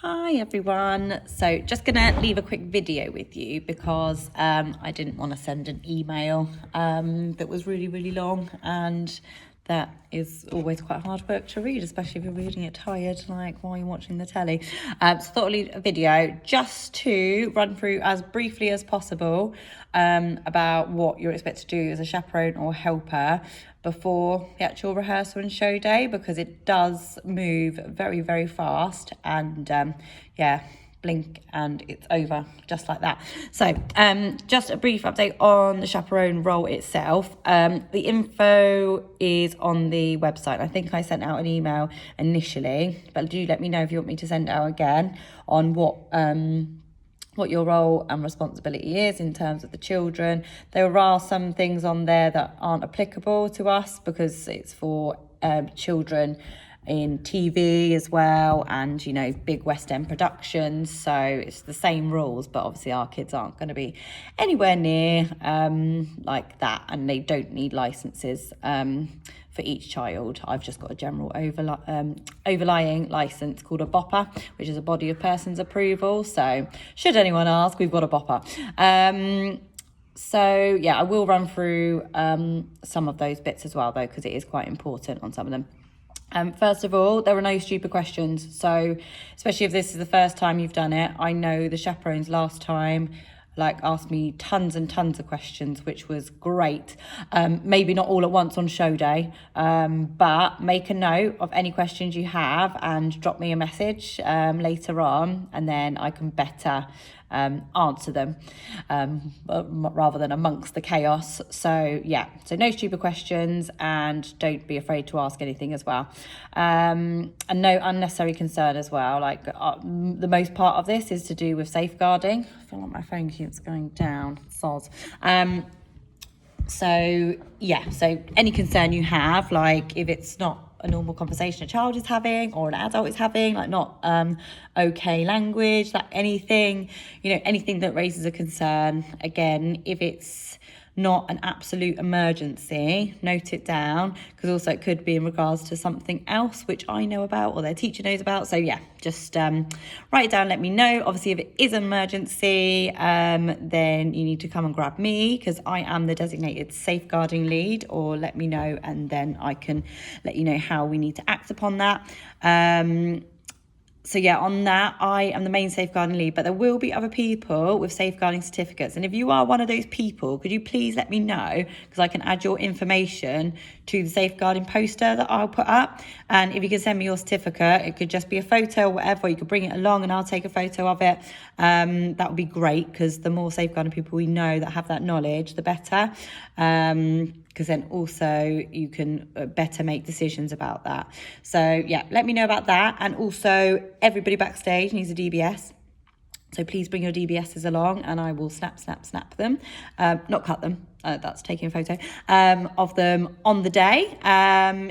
Hi everyone. So just gonna leave a quick video with you because I didn't want to send an email that was really long, and that is always quite hard work to read, especially if you're reading it tired, like while you're watching the telly. So I thought I'd leave a video just to run through as briefly as possible about what you're expected to do as a chaperone or helper before the actual rehearsal and show day, because it does move very fast, and yeah, blink and it's over just like that. So just a brief update on the chaperone role itself. The info is on the website. I think I sent out an email initially, but do let me know if you want me to send it out again on what your role and responsibility is in terms of the children. There are some things on there that aren't applicable to us because it's for children in TV as well, and you know, big West End productions, so it's the same rules, but obviously our kids aren't going to be anywhere near like that, and they don't need licenses for each child. I've just got a general overlying license called a BOPA, which is a body of persons approval, so should anyone ask, we've got a BOPA. So yeah, I will run through some of those bits as well though, because it is quite important on some of them. First of all, there are no stupid questions. So especially if this is the first time you've done it, I know the chaperones last time asked me tons and tons of questions, which was great. Maybe not all at once on show day, but make a note of any questions you have and drop me a message later on, and then I can better answer them rather than amongst the chaos. So yeah, so no stupid questions, and don't be afraid to ask anything as well, and no unnecessary concern as well. The most part of this is to do with safeguarding. I feel like my phone keeps going down, soz. So yeah, so any concern you have, like if it's not a normal conversation a child is having or an adult is having, like not okay language, like anything, you know, anything that raises a concern, again, if it's not an absolute emergency, note it down, because also it could be in regards to something else which I know about or their teacher knows about. So yeah, just write it down, let me know. Obviously, if it is an emergency, then you need to come and grab me, because I am the designated safeguarding lead, or let me know and then I can let you know how we need to act upon that. So yeah, on that, I am the main safeguarding lead, but there will be other people with safeguarding certificates. And if you are one of those people, could you please let me know, because I can add your information to the safeguarding poster that I'll put up. And if you can send me your certificate, it could just be a photo or whatever, or you could bring it along and I'll take a photo of it. That would be great, because the more safeguarding people we know that have that knowledge, the better. Because then also you can better make decisions about that. So yeah, let me know about that. And also everybody backstage needs a DBS. So please bring your DBSs along and I will snap them. Not cut them, that's taking a photo of them on the day.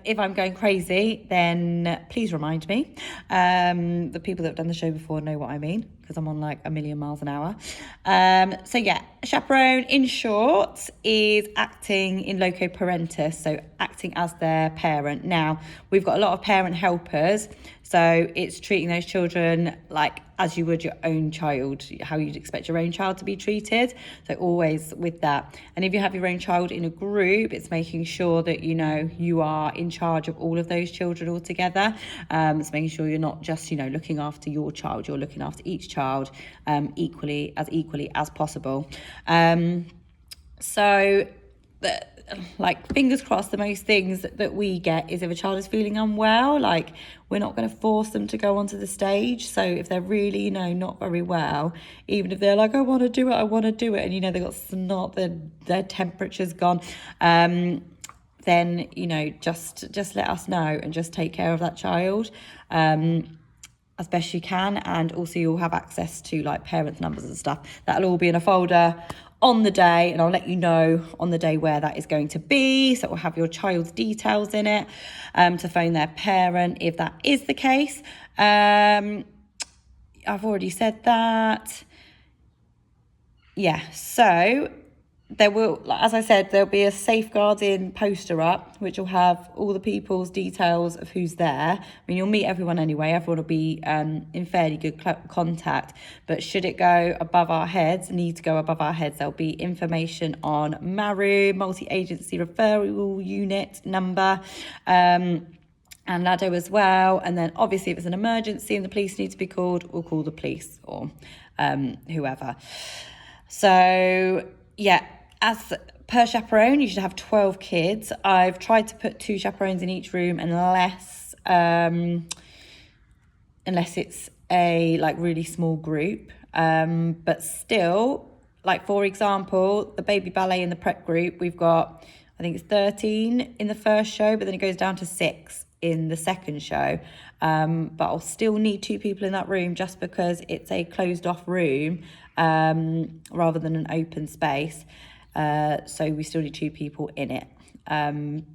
If I'm going crazy, then please remind me. The people that have done the show before know what I mean, because I'm on like a million miles an hour. So yeah, a chaperone in short is acting in loco parentis, so acting as their parent. Now, we've got a lot of parent helpers, so it's treating those children like as you would your own child, how you'd expect your own child to be treated. So always with that. And if you have your own child in a group, it's making sure that, you know, you are in charge of all of those children all together. It's making sure you're not just, you know, looking after your child, you're looking after each child equally as possible. Like, fingers crossed, the most things that we get is if a child is feeling unwell, like we're not going to force them to go onto the stage. So if they're really, you know, not very well, even if they're like, I want to do it, and you know, they've got snot, their temperature's gone, then, you know, just let us know and just take care of that child as best you can. And also you'll have access to like parents' numbers and stuff. That'll all be in a folder on the day, and I'll let you know on the day where that is going to be. So it will have your child's details in it, to phone their parent if that is the case. I've already said that. Yeah, so there will, as I said, there'll be a safeguarding poster up, which will have all the people's details of who's there. I mean, you'll meet everyone anyway. Everyone will be in fairly good contact. But should it go above our heads, need to go above our heads, there'll be information on MARU, multi-agency referral unit number, and LADO as well. And then obviously if it's an emergency and the police need to be called, we'll call the police or whoever. So yeah, as per chaperone, you should have 12 kids. I've tried to put 2 chaperones in each room unless it's a like really small group. But still, like for example, the baby ballet in the prep group, we've got, I think it's 13 in the first show, but then it goes down to 6 in the second show. But I'll still need 2 people in that room just because it's a closed off room rather than an open space. So we still need 2 people in it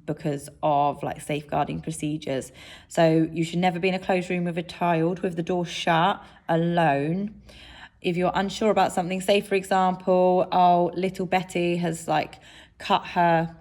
because of like safeguarding procedures. So you should never be in a closed room with a child with the door shut alone. If you're unsure about something, say for example, little Betty has like cut her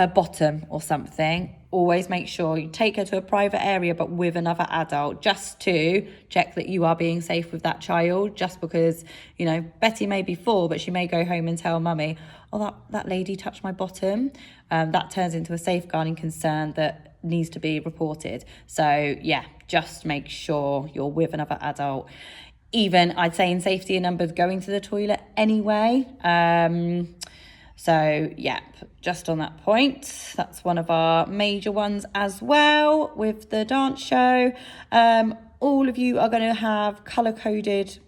bottom or something, always make sure you take her to a private area but with another adult, just to check that you are being safe with that child. Just because, you know, Betty may be 4 but she may go home and tell mummy, oh, that lady touched my bottom. That turns into a safeguarding concern that needs to be reported. So yeah, just make sure you're with another adult. Even I'd say in safety in numbers, going to the toilet anyway. So yeah, just on that point, that's one of our major ones as well with the dance show. All of you are going to have colour-coded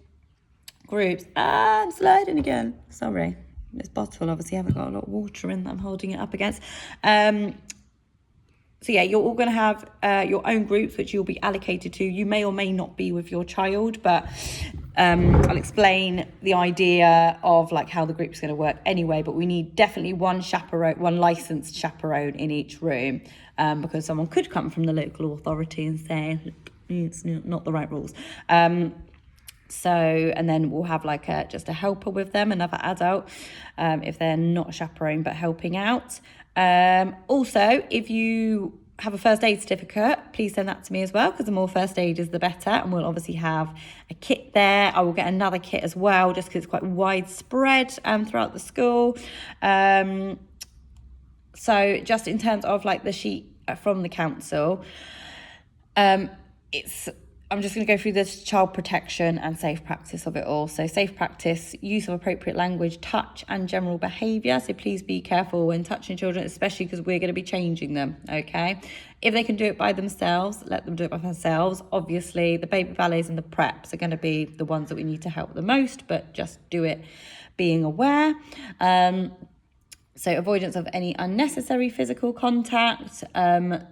groups. I'm sliding again. Sorry. This bottle obviously haven't got a lot of water in that I'm holding it up against. So yeah, you're all going to have your own groups, which you'll be allocated to. You may or may not be with your child, but I'll explain the idea of like how the group's going to work anyway. But we need definitely one licensed chaperone in each room, because someone could come from the local authority and say it's not the right rules. So, and then we'll have like just a helper with them, another adult, if they're not a chaperone but helping out. Also, if you have a first aid certificate, please send that to me as well, because the more first aiders the better, and we'll obviously have a kit there. I will get another kit as well, just because it's quite widespread throughout the school. So just in terms of like the sheet from the council, I'm just going to go through this child protection and safe practice of it all. So safe practice, use of appropriate language, touch and general behaviour. So please be careful when touching children, especially because we're going to be changing them, okay? If they can do it by themselves, let them do it by themselves. Obviously, the baby ballets and the preps are going to be the ones that we need to help the most, but just do it being aware. So avoidance of any unnecessary physical contact.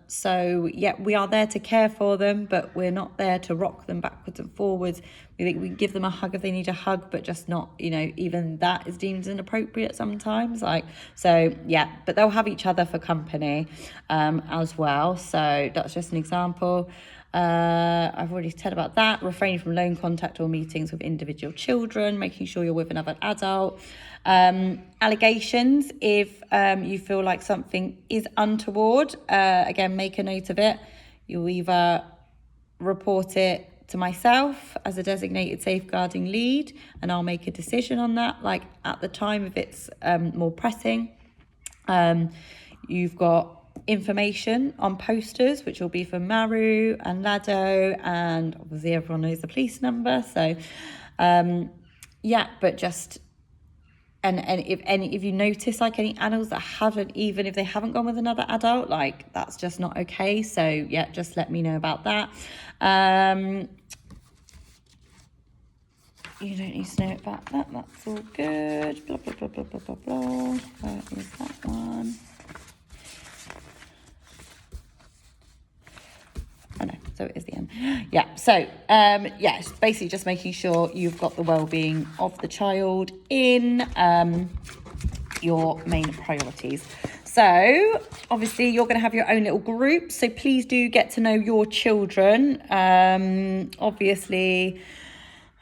So yeah, we are there to care for them, but we're not there to rock them backwards and forwards. We think we can give them a hug if they need a hug, but just not, you know, even that is deemed inappropriate sometimes. Like, so yeah, but they'll have each other for company as well. So that's just an example. I've already said about that. Refraining from lone contact or meetings with individual children, making sure you're with another adult. Allegations, if you feel like something is untoward, again, make a note of it. You'll either report it to myself as a designated safeguarding lead, and I'll make a decision on that, like at the time if it's more pressing. You've got information on posters, which will be for MARU and LADO, and obviously everyone knows the police number. So yeah, but just and if you notice like any adults that haven't, even if they haven't gone with another adult, like that's just not okay. So yeah, just let me know about that. You don't need to know about that. That's all good. Blah blah blah blah blah blah blah. Where is that one? Oh no, so it is the end. Yeah, so yes, basically just making sure you've got the well-being of the child in your main priorities. So obviously you're going to have your own little group, so please do get to know your children. Obviously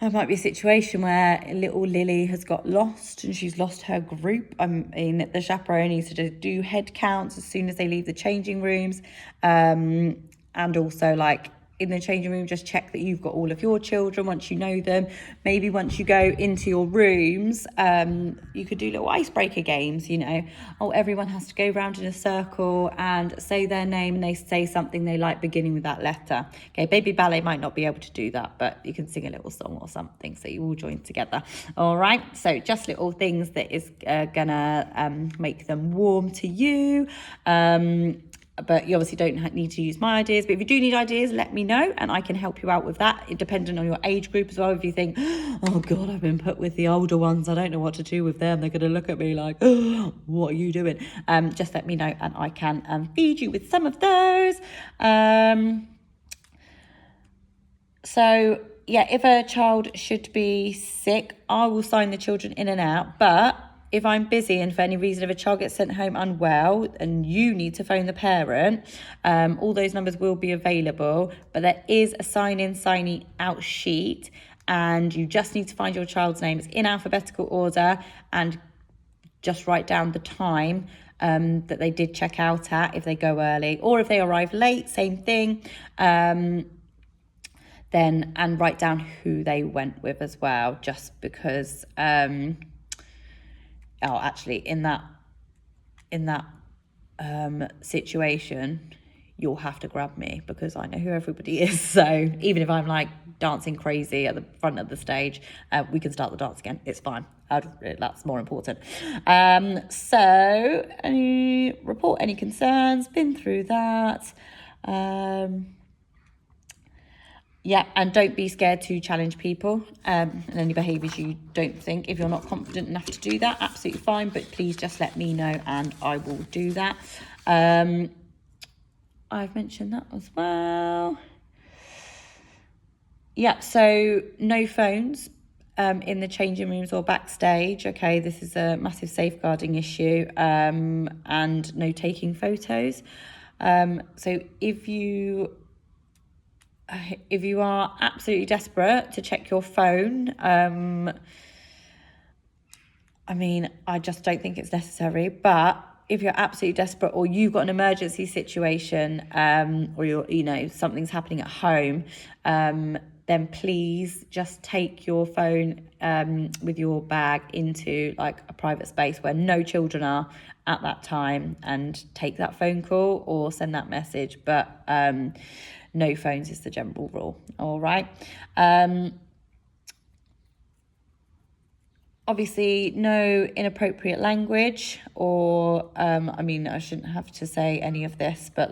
There might be a situation where little Lily has got lost and she's lost her group. I mean, the chaperones to do head counts as soon as they leave the changing rooms. And also, like, in the changing room, just check that you've got all of your children once you know them. Maybe once you go into your rooms, you could do little icebreaker games, you know. Oh, everyone has to go round in a circle and say their name, and they say something they like beginning with that letter. Okay, baby ballet might not be able to do that, but you can sing a little song or something, so you all join together. All right, so just little things that is gonna make them warm to you. But you obviously don't need to use my ideas. But if you do need ideas, let me know and I can help you out with that, depending on your age group as well. If you think, oh God, I've been put with the older ones, I don't know what to do with them, they're going to look at me like, oh, what are you doing? Just let me know and I can feed you with some of those. So yeah, if a child should be sick, I will sign the children in and out. But if I'm busy and for any reason, if a child gets sent home unwell and you need to phone the parent, all those numbers will be available. But there is a sign-in, sign-out sheet, and you just need to find your child's name. It's in alphabetical order, and just write down the time that they did check out at if they go early, or if they arrive late, same thing. Then, and write down who they went with as well, just because actually in that situation, you'll have to grab me because I know who everybody is. So even if I'm like dancing crazy at the front of the stage, we can start the dance again. It's fine. That's more important. So report any concerns, been through that. Yeah, and don't be scared to challenge people and any behaviours you don't think. If you're not confident enough to do that, absolutely fine, but please just let me know and I will do that. I've mentioned that as well. Yeah, so no phones in the changing rooms or backstage. Okay, this is a massive safeguarding issue, and no taking photos. So if you are absolutely desperate to check your phone, I mean, I just don't think it's necessary. But if you're absolutely desperate, or you've got an emergency situation, or something's happening at home, then please just take your phone with your bag into like a private space where no children are at that time, and take that phone call or send that message. But no phones is the general rule. All right. Obviously, no inappropriate language, or I shouldn't have to say any of this, but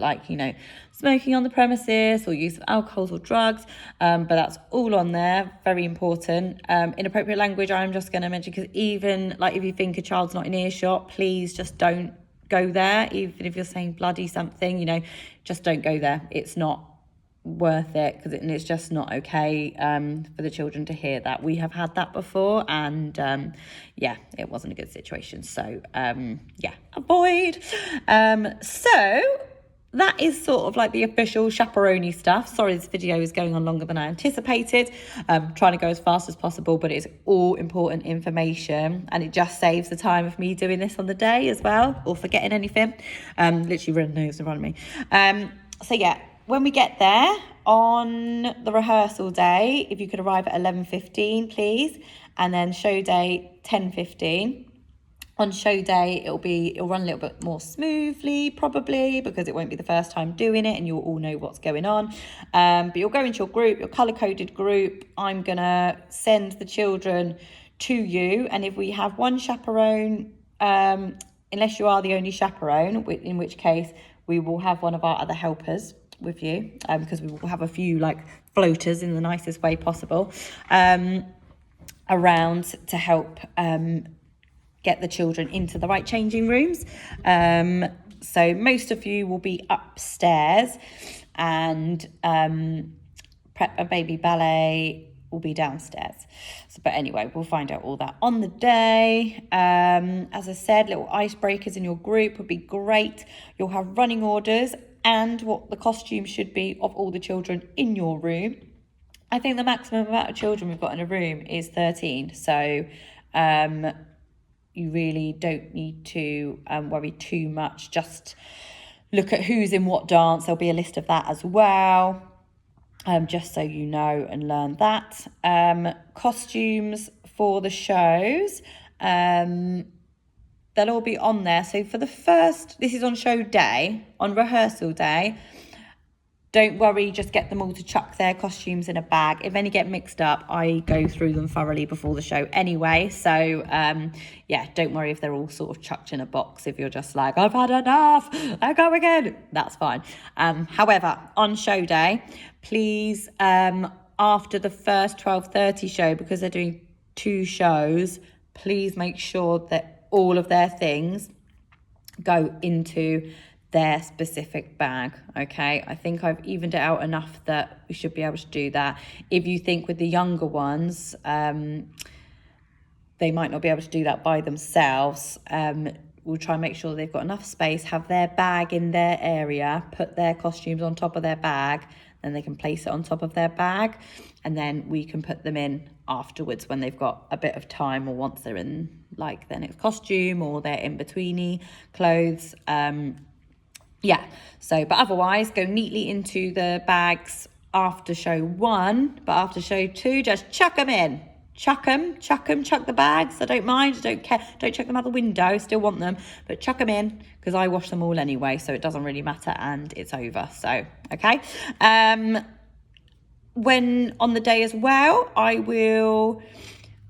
smoking on the premises or use of alcohol or drugs, but that's all on there. Very important. Inappropriate language, I'm just going to mention, because even if you think a child's not in earshot, please just don't go there. Even if you're saying bloody something, just don't go there. It's not worth it, because it's just not okay for the children to hear that. We have had that before, and it wasn't a good situation. So avoid. So that is sort of like the official chaperone stuff. Sorry, this video is going on longer than I anticipated. I'm trying to go as fast as possible, but it's all important information, and it just saves the time of me doing this on the day as well, or forgetting anything. Literally written notes in front of me. When we get there on the rehearsal day, if you could arrive at 11:15, please, and then show day 10:15. On show day, it'll run a little bit more smoothly, probably, because it won't be the first time doing it and you'll all know what's going on. But you'll go into your group, your colour-coded group. I'm going to send the children to you. And if we have one chaperone, unless you are the only chaperone, in which case we will have one of our other helpers with you, because we will have a few floaters in the nicest way possible around to help get the children into the right changing rooms. So most of you will be upstairs, and prep and baby ballet will be downstairs. But anyway, we'll find out all that on the day. As I said, little icebreakers in your group would be great. You'll have running orders and what the costume should be of all the children in your room. I think the maximum amount of children we've got in a room is 13. So you really don't need to worry too much. Just look at who's in what dance. There'll be a list of that as well, just so you know and learn that. Costumes for the shows, they'll all be on there. So for the first, this is on show day, on rehearsal day, don't worry, just get them all to chuck their costumes in a bag. If any get mixed up, I go through them thoroughly before the show anyway. So, yeah, don't worry if they're all sort of chucked in a box. If you're just like, I've had enough, I go again, that's fine. However, on show day, please, after the first 12:30 show, because they're doing 2 shows, please make sure that all of their things go into their specific bag. Okay, I think I've evened it out enough that we should be able to do that. If you think with the younger ones they might not be able to do that by themselves, we'll try and make sure they've got enough space, have their bag in their area, put their costumes on top of their bag, then they can place it on top of their bag, and then we can put them in afterwards when they've got a bit of time, or once they're in like their next costume or their in-betweeny clothes. Yeah, so, but otherwise, go neatly into the bags after show 1, but after show 2, just chuck them in. Chuck the bags. I don't mind, I don't care. Don't chuck them out the window, still want them, but chuck them in, because I wash them all anyway, so it doesn't really matter, and it's over. So, okay. When on the day as well, I will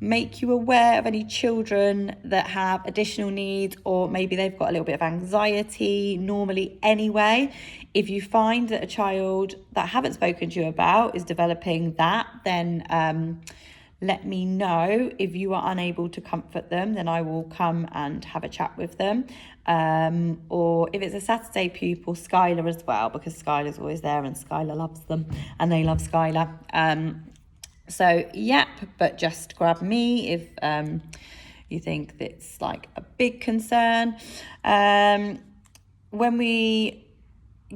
make you aware of any children that have additional needs, or maybe they've got a little bit of anxiety normally anyway. If you find that a child that I haven't spoken to you about is developing that, then let me know. If you are unable to comfort them, then I will come and have a chat with them. Or if it's a Saturday pupil, Skylar as well, because Skylar's always there and Skylar loves them and they love Skylar. So, yep, but just grab me if you think that's like a big concern. When we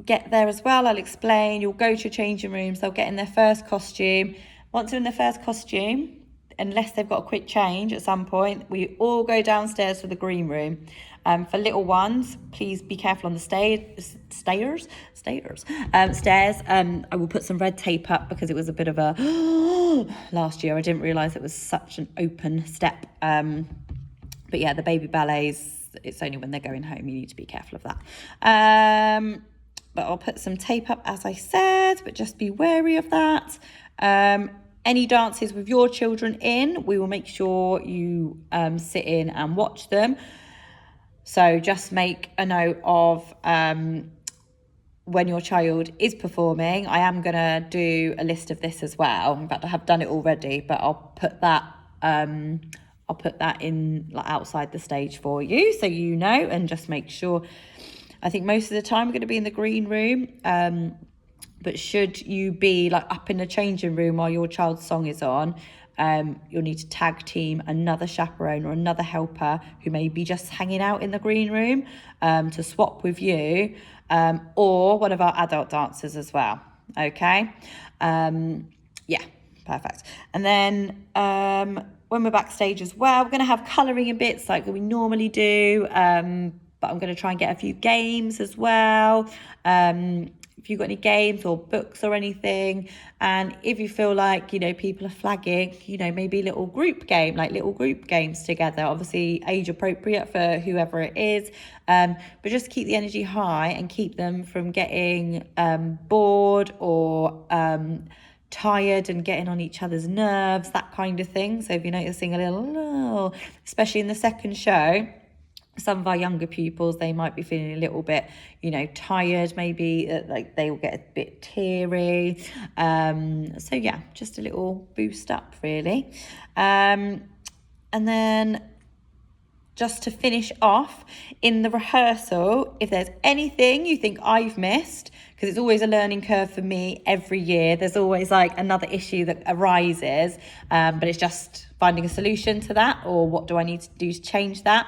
get there as well, I'll explain. You'll go to your changing rooms. They'll get in their first costume. Once they're in their first costume, unless they've got a quick change at some point, we all go downstairs to the green room. For little ones, please be careful on the stairs. I will put some red tape up, because it was a bit of a last year. I didn't realise it was such an open step. But yeah, the baby ballets, it's only when they're going home. You need to be careful of that. But I'll put some tape up, as I said, but just be wary of that. Any dances with your children in, we will make sure you sit in and watch them. So just make a note of when your child is performing. I am going to do a list of this as well. In fact, I have done it already, but I'll put that in like outside the stage for you, so you know, and just make sure. I think most of the time we're going to be in the green room. But should you be like up in the changing room while your child's song is on, you'll need to tag team another chaperone or another helper who may be just hanging out in the green room to swap with you, or one of our adult dancers as well. Okay. Yeah, perfect. And then when we're backstage as well, we're going to have colouring in bits like we normally do, but I'm going to try and get a few games as well. If you've got any games or books or anything, and if you feel like, you know, people are flagging, you know, maybe little group games together, obviously age appropriate for whoever it is, but just keep the energy high and keep them from getting bored or tired and getting on each other's nerves, that kind of thing. So if you're noticing a little, especially in the second show, some of our younger pupils, they might be feeling a little bit, you know, tired, maybe like they will get a bit teary. So yeah, just a little boost up really. And then just to finish off, in the rehearsal, if there's anything you think I've missed, because it's always a learning curve for me every year, there's always like another issue that arises, but it's just finding a solution to that, or what do I need to do to change that.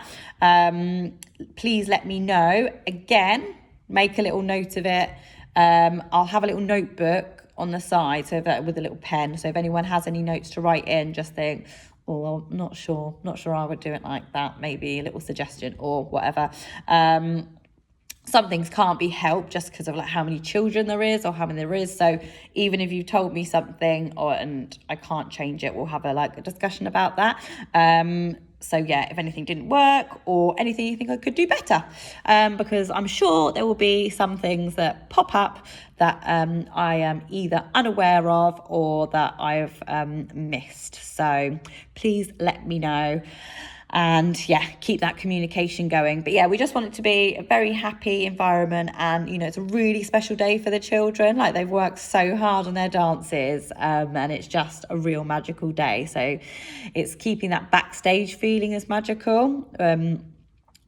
Please let me know. Again, make a little note of it. I'll have a little notebook on the side, so that with a little pen. So if anyone has any notes to write in, just think, oh, I'm not sure I would do it like that. Maybe a little suggestion or whatever. Some things can't be helped just because of like how many children there is or how many there is. So even if you've told me something and I can't change it, we'll have a discussion about that. So yeah, if anything didn't work or anything you think I could do better, because I'm sure there will be some things that pop up that I am either unaware of or that I've missed. So please let me know. And yeah, keep that communication going. But yeah, we just want it to be a very happy environment, and it's a really special day for the children. Like, they've worked so hard on their dances, and it's just a real magical day. So it's keeping that backstage feeling as magical,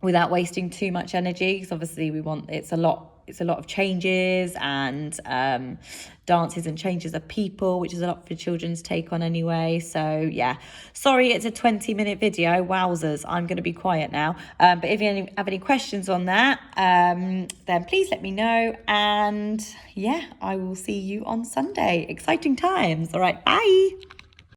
without wasting too much energy, because obviously it's a lot of changes and dances and changes of people, which is a lot for children to take on anyway. So yeah, sorry it's a 20-minute video, wowzers. I'm going to be quiet now, but if you have any questions on that, then please let me know. And yeah, I will see you on Sunday. Exciting times. All right, bye.